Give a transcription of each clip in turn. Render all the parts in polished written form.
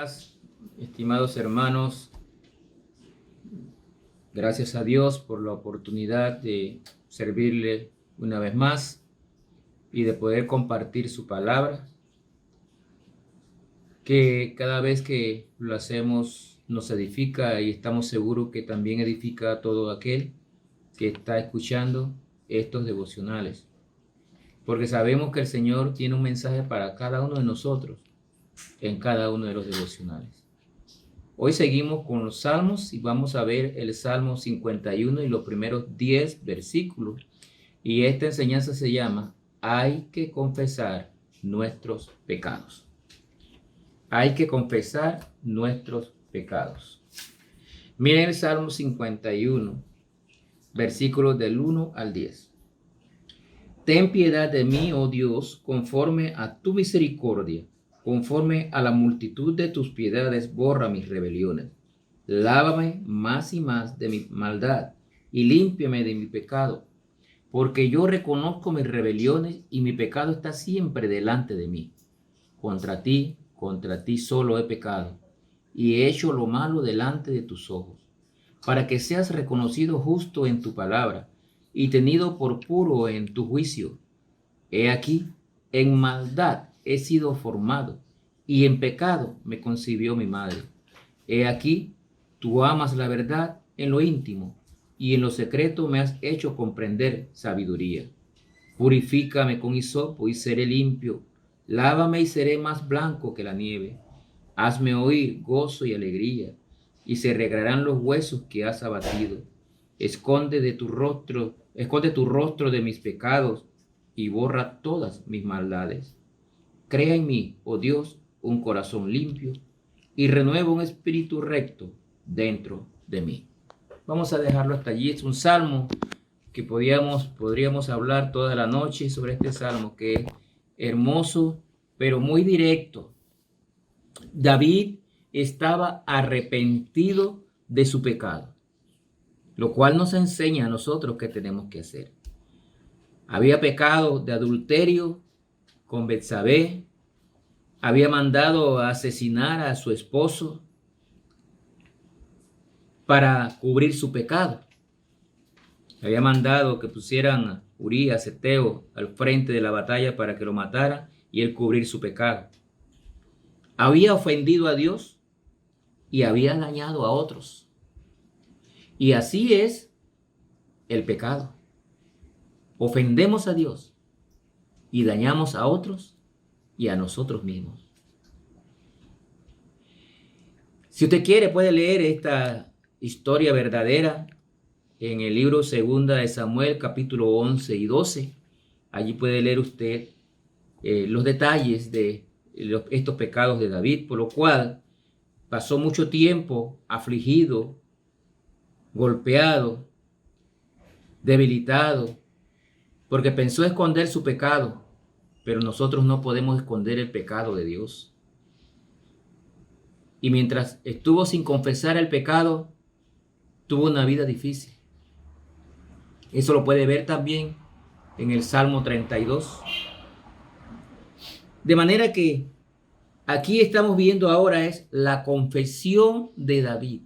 días, estimados hermanos. Gracias a Dios por la oportunidad de servirle una vez más y de poder compartir su palabra, que cada vez que lo hacemos nos edifica y estamos seguros que también edifica a todo aquel que está escuchando estos devocionales, porque sabemos que el Señor tiene un mensaje para cada uno de nosotros en cada uno de los devocionales. Hoy seguimos con los salmos y vamos a ver el Salmo 51 y los primeros 10 versículos. Y esta enseñanza se llama Hay que confesar nuestros pecados. Hay que confesar nuestros pecados. Miren el Salmo 51, versículos del 1 al 10. Ten piedad de mí, oh Dios, conforme a tu misericordia. Conforme a la multitud de tus piedades, borra mis rebeliones. Lávame más y más de mi maldad y límpiame de mi pecado, porque yo reconozco mis rebeliones y mi pecado está siempre delante de mí. Contra ti solo he pecado y he hecho lo malo delante de tus ojos, para que seas reconocido justo en tu palabra y tenido por puro en tu juicio. He aquí, en maldad he sido formado, y en pecado me concibió mi madre. He aquí, tú amas la verdad en lo íntimo, y en lo secreto me has hecho comprender sabiduría. Purifícame con hisopo y seré limpio, lávame y seré más blanco que la nieve. Hazme oír gozo y alegría, y se arreglarán los huesos que has abatido. Esconde tu rostro de mis pecados, y borra todas mis maldades. Crea en mí, oh Dios, un corazón limpio y renueva un espíritu recto dentro de mí. Vamos a dejarlo hasta allí. Es un salmo que podríamos hablar toda la noche sobre este salmo, que es hermoso, pero muy directo. David estaba arrepentido de su pecado, lo cual nos enseña a nosotros qué tenemos que hacer. Había pecado de adulterio con Betsabé, había mandado a asesinar a su esposo para cubrir su pecado. Había mandado que pusieran a Urías Eteo al frente de la batalla para que lo matara y él cubrir su pecado. Había ofendido a Dios y había dañado a otros. Y así es el pecado. Ofendemos a Dios y dañamos a otros y a nosotros mismos. Si usted quiere, puede leer esta historia verdadera en el libro 2 de Samuel, capítulo 11 y 12. Allí puede leer usted los detalles de estos pecados de David, por lo cual pasó mucho tiempo afligido, golpeado, debilitado, porque pensó esconder su pecado, pero nosotros no podemos esconder el pecado de Dios. Y mientras estuvo sin confesar el pecado, tuvo una vida difícil. Eso lo puede ver también en el Salmo 32. De manera que aquí estamos viendo ahora es la confesión de David,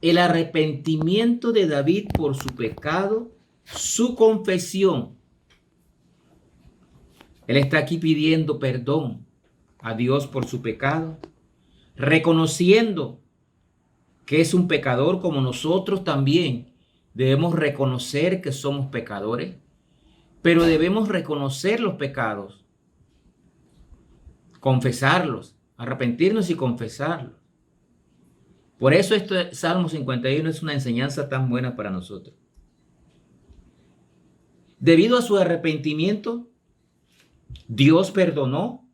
el arrepentimiento de David por su pecado, su confesión. Él está aquí pidiendo perdón a Dios por su pecado, reconociendo que es un pecador como nosotros también. Debemos reconocer que somos pecadores, pero debemos reconocer los pecados, confesarlos, arrepentirnos y confesarlos. Por eso este Salmo 51 es una enseñanza tan buena para nosotros. Debido a su arrepentimiento, Dios perdonó,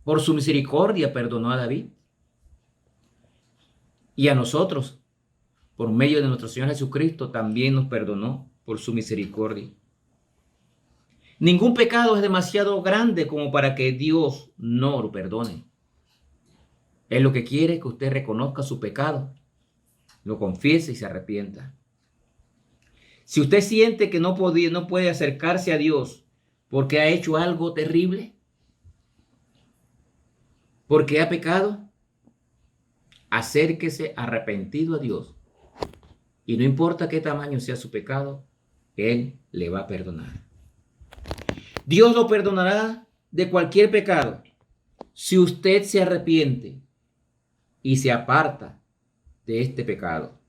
por su misericordia perdonó a David y a nosotros, por medio de nuestro Señor Jesucristo, también nos perdonó por su misericordia. Ningún pecado es demasiado grande como para que Dios no lo perdone. Él lo que quiere es que usted reconozca su pecado, lo confiese y se arrepienta. Si usted siente que no puede acercarse a Dios porque ha hecho algo terrible, porque ha pecado, acérquese arrepentido a Dios. Y no importa qué tamaño sea su pecado, Él le va a perdonar. Dios lo perdonará de cualquier pecado si usted se arrepiente y se aparta de este pecado.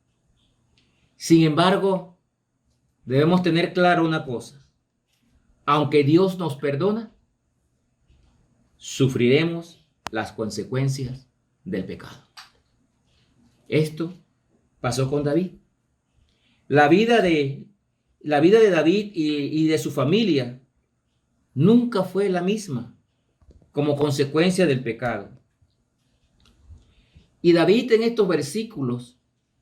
Sin embargo, debemos tener claro una cosa. Aunque Dios nos perdona, sufriremos las consecuencias del pecado. Esto pasó con David. La vida de David y de su familia nunca fue la misma como consecuencia del pecado. Y David en estos versículos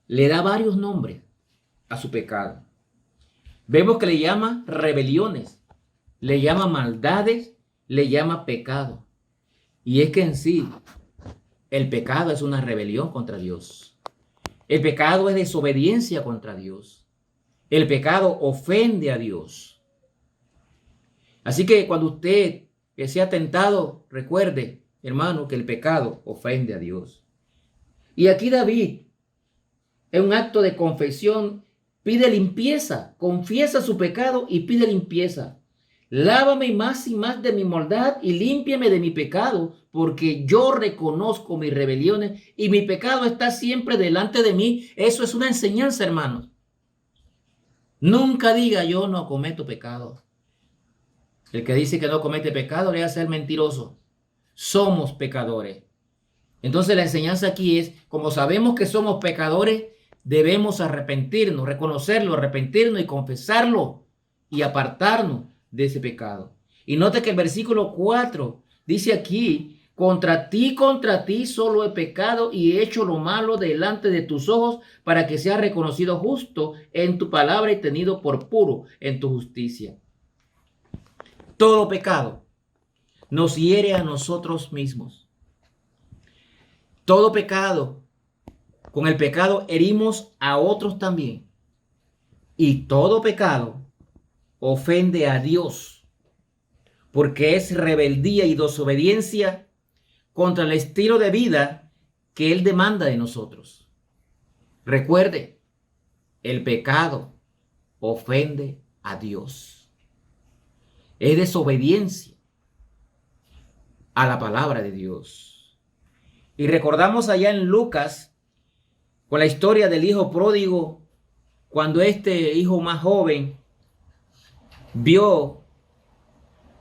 le da varios nombres a su pecado. Vemos que le llama rebeliones, le llama maldades, le llama pecado. Y es que en sí, el pecado es una rebelión contra Dios. El pecado es desobediencia contra Dios. El pecado ofende a Dios. Así que cuando usted que sea tentado, recuerde, hermano, que el pecado ofende a Dios. Y aquí David, en un acto de confesión, pide limpieza, confiesa su pecado y pide limpieza. Lávame más y más de mi maldad y límpiame de mi pecado, porque yo reconozco mis rebeliones y mi pecado está siempre delante de mí. Eso es una enseñanza, hermanos. Nunca diga yo no cometo pecado. El que dice que no comete pecado le hace ser mentiroso. Somos pecadores. Entonces la enseñanza aquí es, como sabemos que somos pecadores, debemos arrepentirnos, reconocerlo, arrepentirnos y confesarlo y apartarnos de ese pecado. Y note que el versículo 4 dice aquí, contra ti solo he pecado y he hecho lo malo delante de tus ojos para que seas reconocido justo en tu palabra y tenido por puro en tu justicia. Todo pecado nos hiere a nosotros mismos. Todo pecado, con el pecado herimos a otros también. Y todo pecado ofende a Dios, porque es rebeldía y desobediencia contra el estilo de vida que Él demanda de nosotros. Recuerde, el pecado ofende a Dios. Es desobediencia a la palabra de Dios. Y recordamos allá en Lucas, con la historia del hijo pródigo, cuando este hijo más joven vio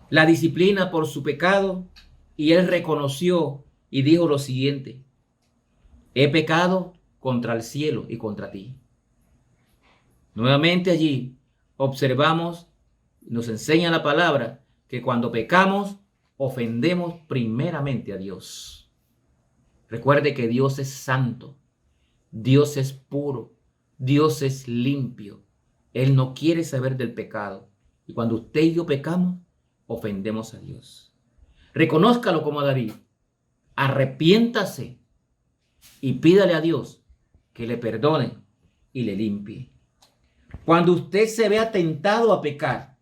la disciplina por su pecado y él reconoció y dijo lo siguiente: he pecado contra el cielo y contra ti. Nuevamente allí observamos, nos enseña la palabra, que cuando pecamos ofendemos primeramente a Dios. Recuerde que Dios es santo, Dios es puro, Dios es limpio. Él no quiere saber del pecado. Y cuando usted y yo pecamos, ofendemos a Dios. Reconózcalo como David. Arrepiéntase y pídale a Dios que le perdone y le limpie. Cuando usted se vea tentado a pecar,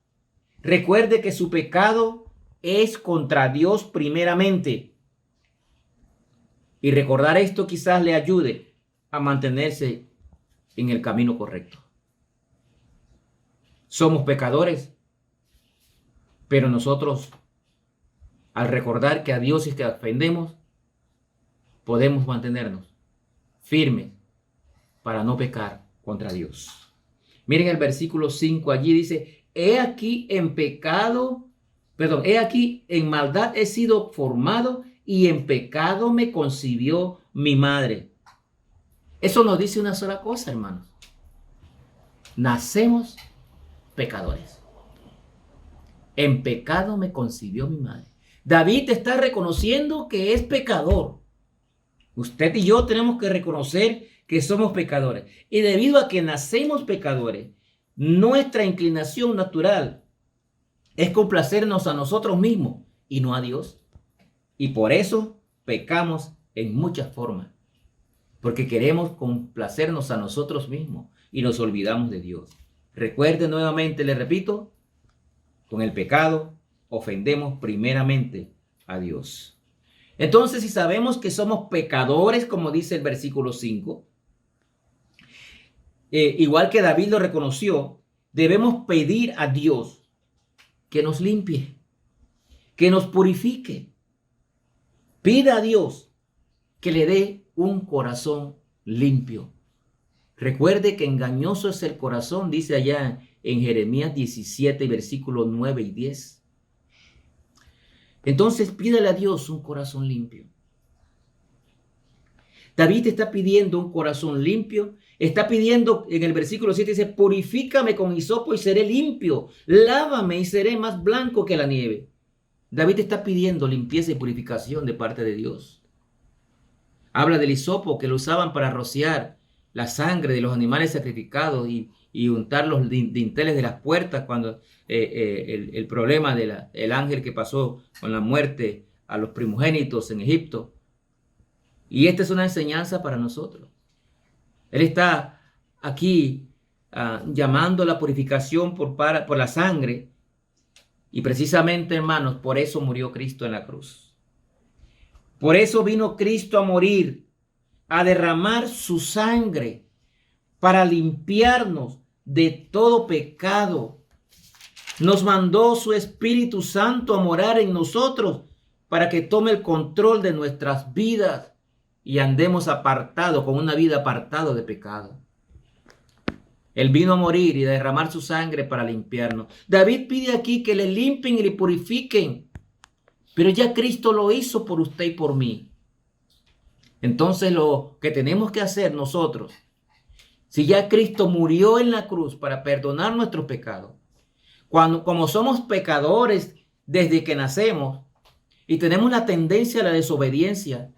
recuerde que su pecado es contra Dios primeramente. Y recordar esto quizás le ayude a mantenerse en el camino correcto. Somos pecadores, pero nosotros, al recordar que a Dios es que ofendemos, podemos mantenernos firmes para no pecar contra Dios. Miren el versículo 5, allí dice: he aquí en maldad he sido formado y en pecado me concibió mi madre. Eso nos dice una sola cosa, hermanos. Nacemos pecadores. En pecado me concibió mi madre. David está reconociendo que es pecador. Usted y yo tenemos que reconocer que somos pecadores. Y debido a que nacemos pecadores, nuestra inclinación natural es complacernos a nosotros mismos y no a Dios. Y por eso pecamos en muchas formas. Porque queremos complacernos a nosotros mismos y nos olvidamos de Dios. Recuerde nuevamente, le repito, con el pecado ofendemos primeramente a Dios. Entonces, si sabemos que somos pecadores, como dice el versículo 5, igual que David lo reconoció, debemos pedir a Dios que nos limpie, que nos purifique. Pida a Dios que le dé un corazón limpio. Recuerde que engañoso es el corazón, dice allá en Jeremías 17, versículos 9 y 10. Entonces pídale a Dios un corazón limpio. David está pidiendo un corazón limpio. Está pidiendo en el versículo 7, dice, purifícame con hisopo y seré limpio. Lávame y seré más blanco que la nieve. David está pidiendo limpieza y purificación de parte de Dios. Habla del hisopo que lo usaban para rociar la sangre de los animales sacrificados y untar los dinteles de las puertas cuando el problema del ángel que pasó con la muerte a los primogénitos en Egipto. Y esta es una enseñanza para nosotros. Él está aquí llamando a la purificación por la sangre. Y precisamente, hermanos, por eso murió Cristo en la cruz. Por eso vino Cristo a morir, a derramar su sangre para limpiarnos de todo pecado. Nos mandó su Espíritu Santo a morar en nosotros para que tome el control de nuestras vidas y andemos apartados, con una vida apartada de pecado. Él vino a morir y a derramar su sangre para limpiarnos. David pide aquí que le limpien y le purifiquen. Pero ya Cristo lo hizo por usted y por mí. Entonces lo que tenemos que hacer nosotros, si ya Cristo murió en la cruz para perdonar nuestros pecados, como somos pecadores desde que nacemos y tenemos la tendencia a la desobediencia,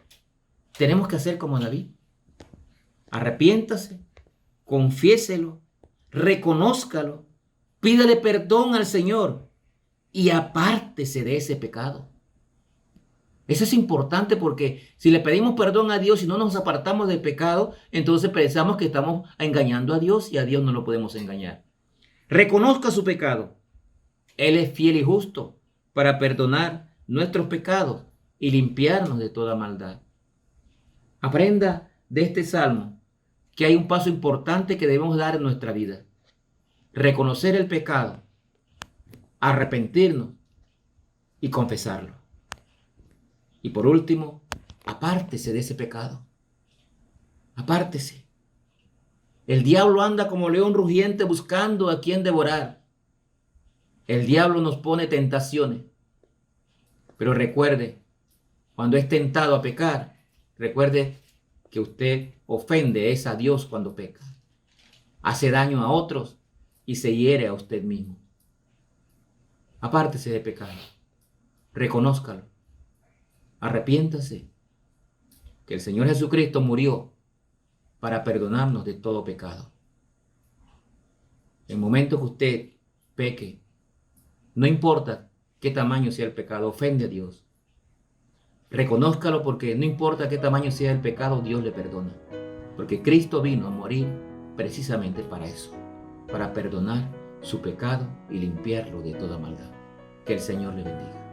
tenemos que hacer como David. Arrepiéntase, confiéselo, reconózcalo, pídale perdón al Señor y apártese de ese pecado. Eso es importante porque si le pedimos perdón a Dios y no nos apartamos del pecado, entonces pensamos que estamos engañando a Dios y a Dios no lo podemos engañar. Reconozca su pecado. Él es fiel y justo para perdonar nuestros pecados y limpiarnos de toda maldad. Aprenda de este salmo que hay un paso importante que debemos dar en nuestra vida. Reconocer el pecado, arrepentirnos y confesarlo. Y por último, apártese de ese pecado. Apártese. El diablo anda como león rugiente buscando a quien devorar. El diablo nos pone tentaciones. Pero recuerde, cuando es tentado a pecar, recuerde que usted ofende a Dios cuando peca. Hace daño a otros y se hiere a usted mismo. Apártese de pecado. Reconózcalo. Arrepiéntase. Que el Señor Jesucristo murió para perdonarnos de todo pecado. En el momento que usted peque, no importa qué tamaño sea el pecado, ofende a Dios. Reconózcalo porque no importa qué tamaño sea el pecado, Dios le perdona. Porque Cristo vino a morir precisamente para eso, para perdonar su pecado y limpiarlo de toda maldad. Que el Señor le bendiga.